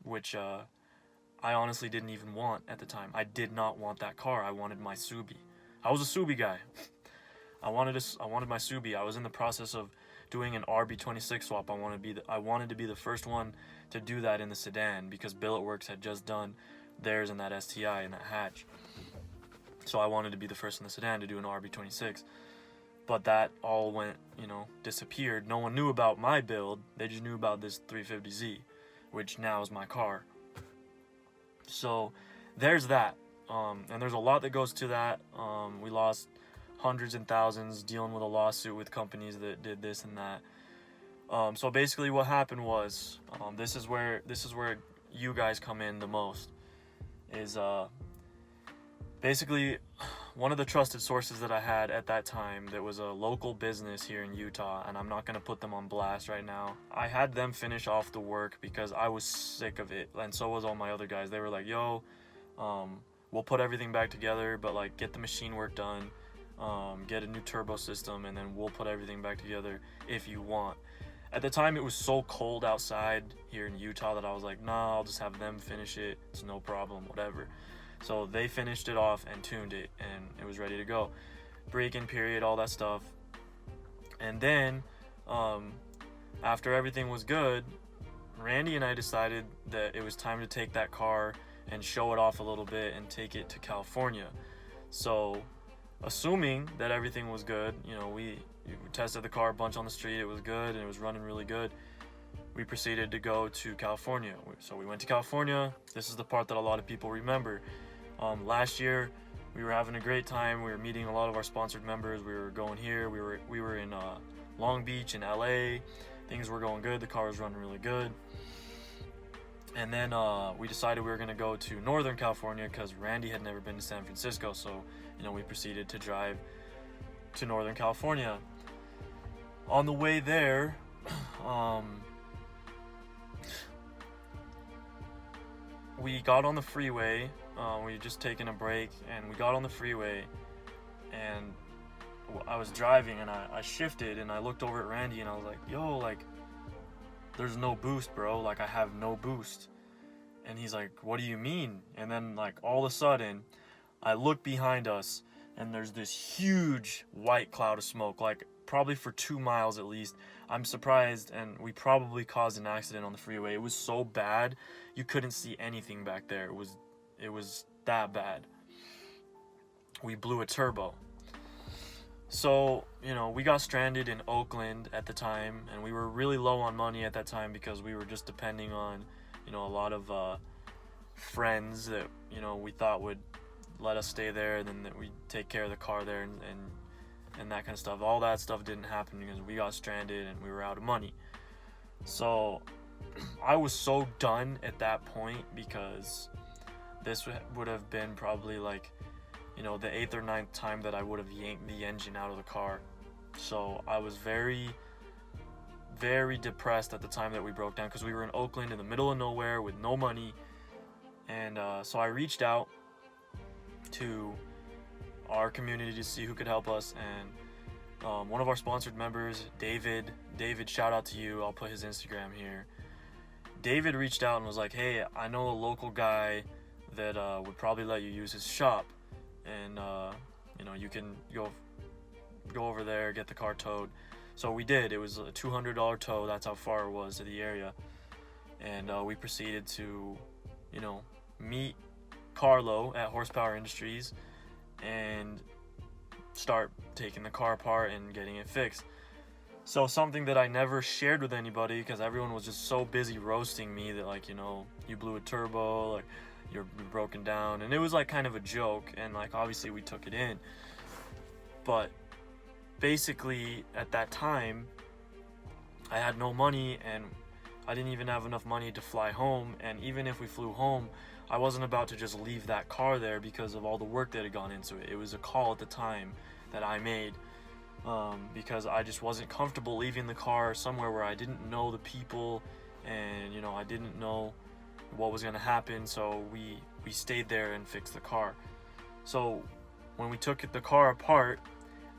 which I honestly didn't even want at the time. I did not want that car. I wanted my Subi. I was a Subi guy. I wanted my Subi. I was in the process of doing an RB26 swap. I wanted to be the first one to do that in the sedan because Billet Works had just done theirs in that STI in that hatch. So I wanted to be the first in the sedan to do an RB26. But that all went, disappeared. No one knew about my build. They just knew about this 350Z, which now is my car. So there's that. And there's a lot that goes to that. We lost hundreds and thousands dealing with a lawsuit with companies that did this and that. So basically what happened was, this is where you guys come in the most, is basically one of the trusted sources that I had at that time that was a local business here in Utah, and I'm not going to put them on blast right now. I had them finish off the work because I was sick of it, and so was all my other guys. They were like, yo, we'll put everything back together, but like get the machine work done, get a new turbo system, and then we'll put everything back together if you want. At the time, it was so cold outside here in Utah that I was like, nah, I'll just have them finish it. It's no problem, whatever. So they finished it off and tuned it, and it was ready to go. Break-in period, all that stuff. And then, after everything was good, Randy and I decided that it was time to take that car and show it off a little bit and take it to California. So, assuming that everything was good, we tested the car a bunch on the street, it was good, and it was running really good. We proceeded to go to California. So we went to California. This is the part that a lot of people remember. Last year, we were having a great time. We were meeting a lot of our sponsored members. We were going here. We were in Long Beach in LA. Things were going good. The car was running really good. And then we decided we were going to go to Northern California because Randy had never been to San Francisco. So, we proceeded to drive to Northern California. On the way there, we got on the freeway. We had just taken a break, and we got on the freeway, and I was driving, and I shifted, and I looked over at Randy, and I was like, yo, like, there's no boost, bro. Like, I have no boost. And he's like, what do you mean? And then, like, all of a sudden, I look behind us, and there's this huge white cloud of smoke, like, probably for 2 miles at least. I'm surprised, and we probably caused an accident on the freeway. It was so bad, you couldn't see anything back there. It was that bad. We blew a turbo. So, we got stranded in Oakland at the time, and we were really low on money at that time because we were just depending on, a lot of friends that, we thought would let us stay there, and then that we'd take care of the car there and that kind of stuff. All that stuff didn't happen because we got stranded and we were out of money. So I was so done at that point because this would have been probably like, the 8th or 9th time that I would have yanked the engine out of the car. So I was very, very depressed at the time that we broke down because we were in Oakland in the middle of nowhere with no money. And so I reached out to our community to see who could help us, and one of our sponsored members, David, shout out to you. I'll put his Instagram here. David reached out and was like, hey, I know a local guy that would probably let you use his shop, and you can go over there, get the car towed. So we did. It was a $200 tow. That's how far it was to the area. And we proceeded to meet Carlo at Horsepower Industries and start taking the car apart and getting it fixed. So something that I never shared with anybody because everyone was just so busy roasting me that, like, you blew a turbo, like, you're broken down, and it was like kind of a joke, and like obviously we took it in. But basically at that time I had no money, and I didn't even have enough money to fly home, and even if we flew home, I wasn't about to just leave that car there because of all the work that had gone into it. It was a call at the time that I made because I just wasn't comfortable leaving the car somewhere where I didn't know the people, and I didn't know what was going to happen. So we stayed there and fixed the car. So when we took the car apart,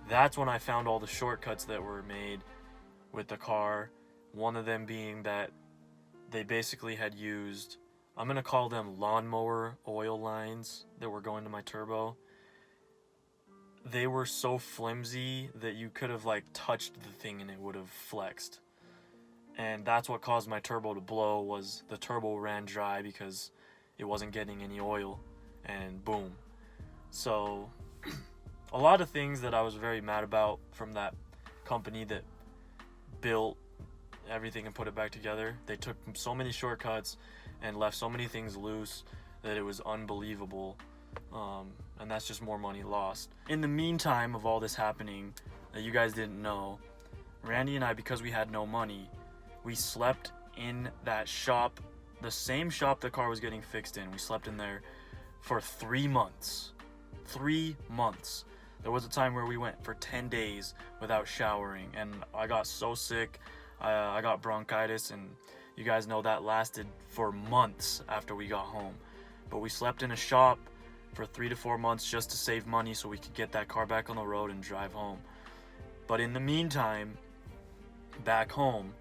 that's when I found all the shortcuts that were made with the car. One of them being that they basically had used I'm gonna call them lawnmower oil lines that were going to my turbo. They were so flimsy that you could have like touched the thing and it would have flexed. And that's what caused my turbo to blow, was the turbo ran dry because it wasn't getting any oil, and boom. So a lot of things that I was very mad about from that company that built everything and put it back together. They took so many shortcuts and left so many things loose that it was unbelievable. And that's just more money lost. In the meantime of all this happening that you guys didn't know, Randy and I, because we had no money, we slept in that shop, the same shop the car was getting fixed in. We slept in there for 3 months. 3 months. There was a time where we went for 10 days without showering, and I got so sick. I got bronchitis, and you guys know that lasted for months after we got home. But we slept in a shop for 3 to 4 months just to save money so we could get that car back on the road and drive home. But in the meantime, back home,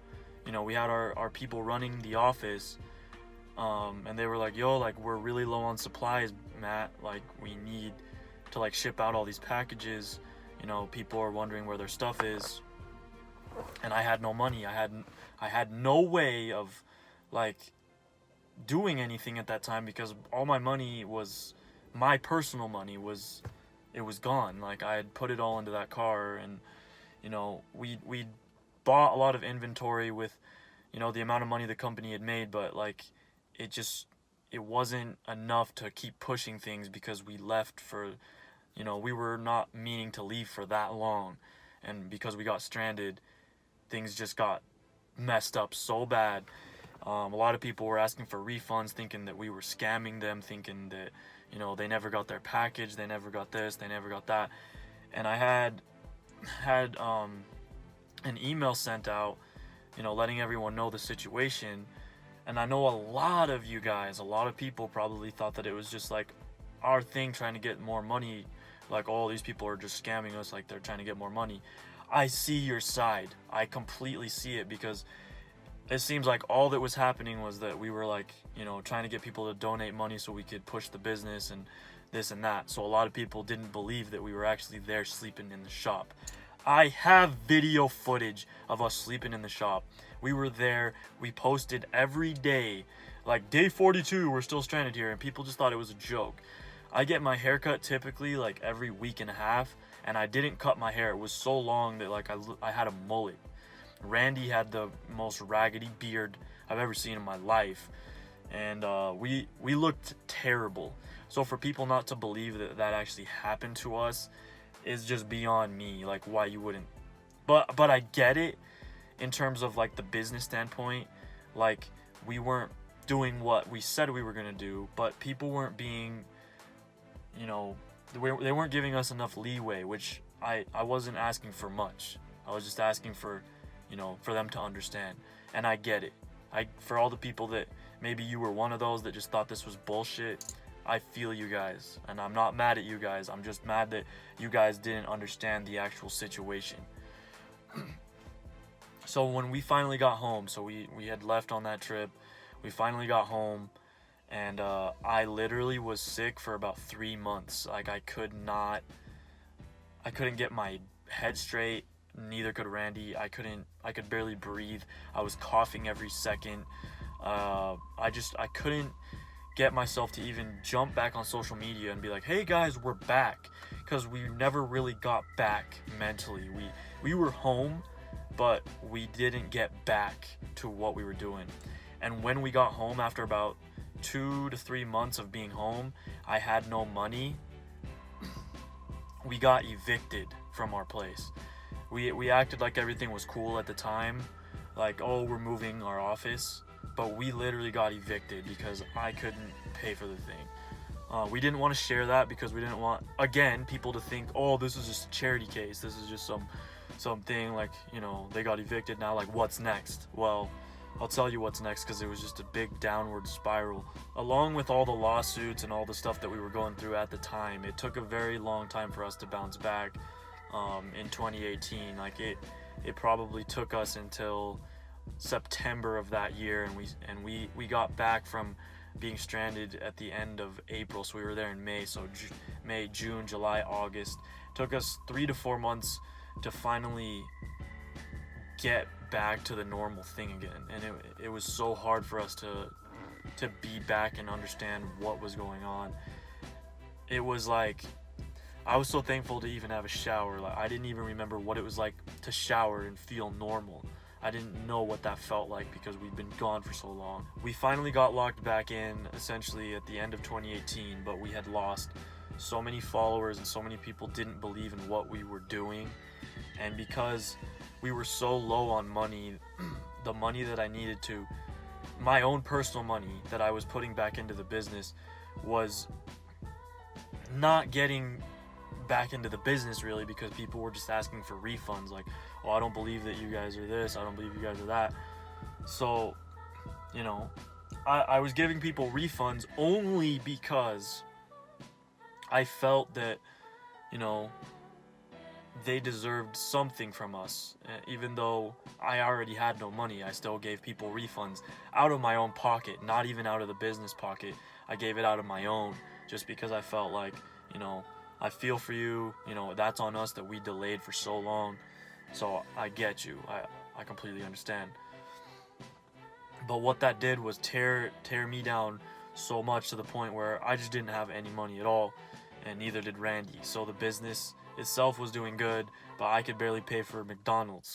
you know, we had our people running the office, and they were like, yo, like, we're really low on supplies, Matt. Like, we need to like ship out all these packages. You know, people are wondering where their stuff is. And I had no money. I had no way of like doing anything at that time because all my money was, my personal money was, it was gone. Like, I had put it all into that car, and you know, we bought a lot of inventory with, you know, the amount of money the company had made, but like it wasn't enough to keep pushing things because we left for, you know, we were not meaning to leave for that long, and because we got stranded, things just got messed up so bad. A lot of people were asking for refunds, thinking that we were scamming them, thinking that, you know, they never got their package, they never got this, they never got that. And I had an email sent out, you know, letting everyone know the situation. And I know a lot of you guys, a lot of people probably thought that it was just like our thing trying to get more money. Like, oh, these people are just scamming us, like they're trying to get more money. I see your side. I completely see it, because it seems like all that was happening was that we were like, you know, trying to get people to donate money so we could push the business and this and that. So a lot of people didn't believe that we were actually there sleeping in the shop. I have video footage of us sleeping in the shop. We were there. We posted every day. Like, day 42, we're still stranded here, and people just thought it was a joke. I get my hair cut typically like every week and a half, and I didn't cut my hair. It was so long that like I had a mullet. Randy had the most raggedy beard I've ever seen in my life, and we looked terrible. So for people not to believe that that actually happened to us is just beyond me. Like, why you wouldn't? But I get it in terms of like the business standpoint. Like, we weren't doing what we said we were gonna do, but people weren't being, you know, they weren't giving us enough leeway, which I wasn't asking for much. I was just asking for, you know, for them to understand. And I get it. For all the people that maybe you were one of those that just thought this was bullshit, I feel you guys, and I'm not mad at you guys. I'm just mad that you guys didn't understand the actual situation. So when we finally got home, so we had left on that trip, we finally got home, and I literally was sick for about 3 months. Like, I couldn't get my head straight. Neither could Randy. I could barely breathe. I was coughing every second. I couldn't get myself to even jump back on social media and be like, hey guys, we're back, because we never really got back mentally. We were home, but we didn't get back to what we were doing. And when we got home, after about 2 to 3 months of being home, I had no money. We got evicted from our place. We acted like everything was cool at the time, like, oh, we're moving our office, but we literally got evicted because I couldn't pay for the thing. We didn't want to share that because we didn't want, again, people to think, oh, this is just a charity case. This is just something like, you know, they got evicted now, like, what's next? Well, I'll tell you what's next, because it was just a big downward spiral. Along with all the lawsuits and all the stuff that we were going through at the time, it took a very long time for us to bounce back. In 2018, like it probably took us until September of that year, and we got back from being stranded at the end of April. So we were there in May. So May, June, July, August. Took us 3 to 4 months to finally get back to the normal thing again. And it was so hard for us to be back and understand what was going on. It was like, I was so thankful to even have a shower. Like, I didn't even remember what it was like to shower and feel normal. I didn't know what that felt like because we'd been gone for so long. We finally got locked back in essentially at the end of 2018, but we had lost so many followers and so many people didn't believe in what we were doing. And because we were so low on money, the money that I needed to, my own personal money that I was putting back into the business was not getting back into the business really, because people were just asking for refunds, like, oh, I don't believe that you guys are this, I don't believe you guys are that. So, you know, I was giving people refunds only because I felt that, you know, they deserved something from us. Even though I already had no money, I still gave people refunds out of my own pocket, not even out of the business pocket. I gave it out of my own, just because I felt like, you know, I feel for you, you know, that's on us that we delayed for so long. So I get you. I completely understand. But what that did was tear me down so much to the point where I just didn't have any money at all, and neither did Randy. So the business itself was doing good, but I could barely pay for McDonald's.